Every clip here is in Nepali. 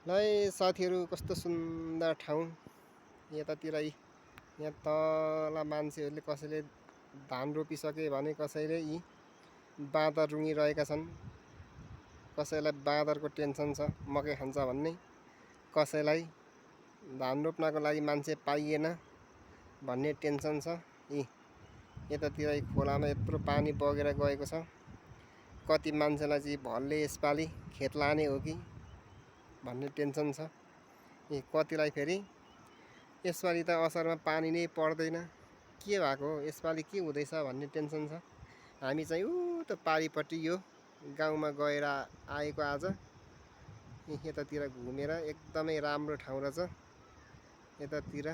ल साथीहरू, कस्तो सुन्दर ठाउँ यतातिर। यहाँ तल मान्छेहरूले कसैले धान रोपिसके भने कसैले यी बाँदर रुँगिरहेका छन्। कसैलाई बाँदरको टेन्सन छ, मकै खान्छ भन्ने। कसैलाई धान रोप्नको लागि मान्छे पाइएन भन्ने टेन्सन छ। यतातिर खोलामा यत्रो पानी बगेर गएको छ। कति मान्छेलाई चाहिँ भलले यसपालि खेत लाने हो कि भन्ने टेन्सन छ। कतिलाई फेरि यसपालि त असारमा पानी नै पर्दैन, के भएको हो, यसपालि के हुँदैछ भन्ने टेन्सन छ। हामी चाहिँ त पारिपट्टि यो गाउँमा गएर आएको आज। यतातिर घुमेर एकदमै राम्रो ठाउँ रहेछ। यतातिर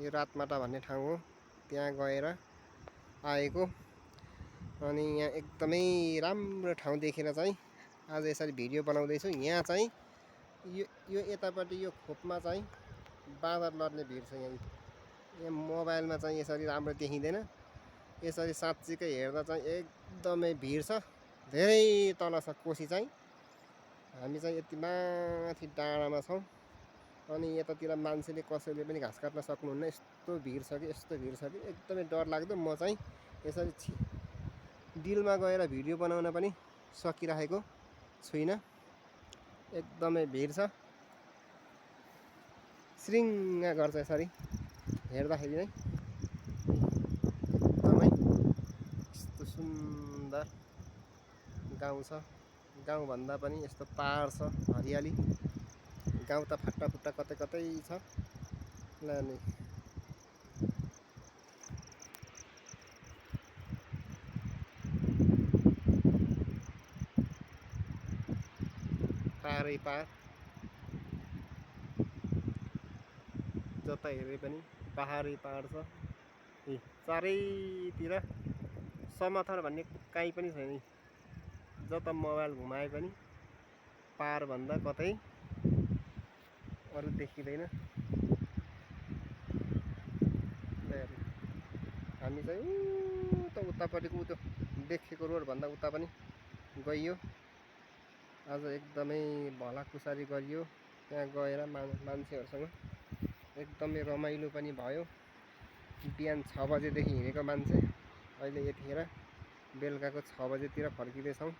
यो रातमाटा भन्ने ठाउँ हो, त्यहाँ गएर आएको। अनि यहाँ एकदमै राम्रो ठाउँ देखेर चाहिँ आज यसरी भिडियो बनाउँदैछु। यहाँ चाहिँ यो यतापट्टि यो खोपमा चाहिँ बाँदर लड्ने भिड छ। यहाँ मोबाइलमा चाहिँ यसरी राम्रो देखिँदैन, यसरी साँच्चीकै हेर्दा चाहिँ एकदमै भिड छ। धेरै तल छ कोसी चाहिँ। हामी चाहिँ यति माथि डाँडामा छौँ। अनि यतातिर मान्छेले कसैले पनि घाँस काट्न सक्नुहुन्न, यस्तो भिड छ कि यस्तो भिड छ कि एकदमै डरलाग्दो। म चाहिँ यसरी डिलमा गएर भिडियो बनाउन पनि सकिरहेको छुइनँ, एकदमै भिड छ। श्रिङ्ग गर्छ यसरी हेर्दाखेरि नै। एकदमै यस्तो सुन्दर गाउँ छ। गाउँभन्दा पनि यस्तो पहाड छ, हरियाली। गाउँ त फाटाफुट्टा कतै कतै छ। ल नि पारै पार, जता हेरे पनि पहाडै पहाड छ। चारैतिर समथर भन्ने काहीँ पनि छैन। जता मोबाइल घुमाए पनि पाहाडभन्दा कतै अरू देखिँदैन। हामी चाहिँ उतापट्टिको त्यो देखेको रोडभन्दा उता पनि गइयो। आज एकदमै भलाकुसारी गरियो। त्यहाँ गएर मान्छेहरूसँग एकदमै रमाइलो पनि भयो। बिहान 6 बजेदेखि हिँडेको मान्छे अहिले यतिखेर बेलुकाको 6 बजेतिर फर्किँदैछौँ।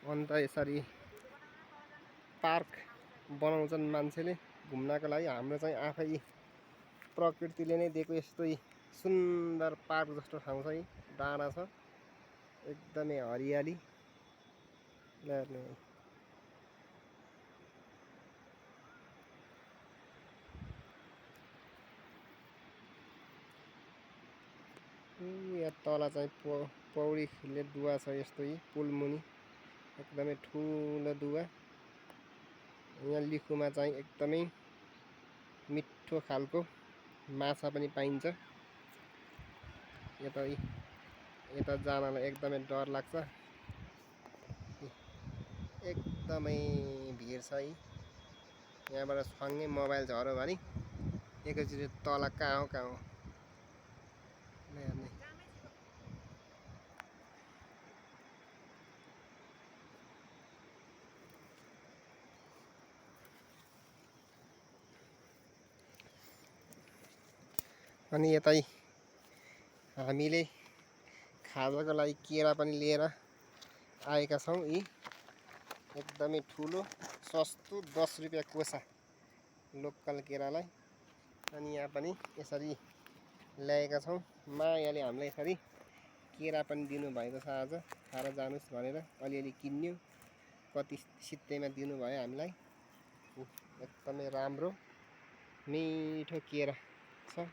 अन्त यसरी पार्क बनाउँछन् मान्छेले घुम्नको लागि। हाम्रो चाहिँ आफै प्रकृतिले नै दिएको यस्तो सुन्दर पार्क जस्तो ठाउँ छ। डाँडा छ, एकदमै हरियाली। यहाँ तल चाहिँ पौडी खेल्ने दुवा छ। यस्तो पुलमुनि एकदमै ठुलो दुवा। यहाँ लिखुमा चाहिँ एकदमै मिठो खालको माछा पनि पाइन्छ। यता जानलाई एकदमै डर लाग्छ। एकदमै भिड छ। यहाँबाट सँगै मोबाइल झऱ्यो भने एकैचोटि तल कहाँ हो। अनि यतै हामीले खाजाको लागि केरा पनि लिएर आएका छौँ। एकदमै ठुलो सस्तो 10 रुपियाँ कोसा लोकल केरालाई। अनि यहाँ पनि यसरी ल्याएका छौँ। मायाले हामीलाई यसरी केरा पनि दिनुभएको छ। आज खाएर जानुहोस् भनेर अलिअलि किन्यो, कति सित्तैमा दिनुभयो हामीलाई। एकदमै राम्रो मिठो केरा छ।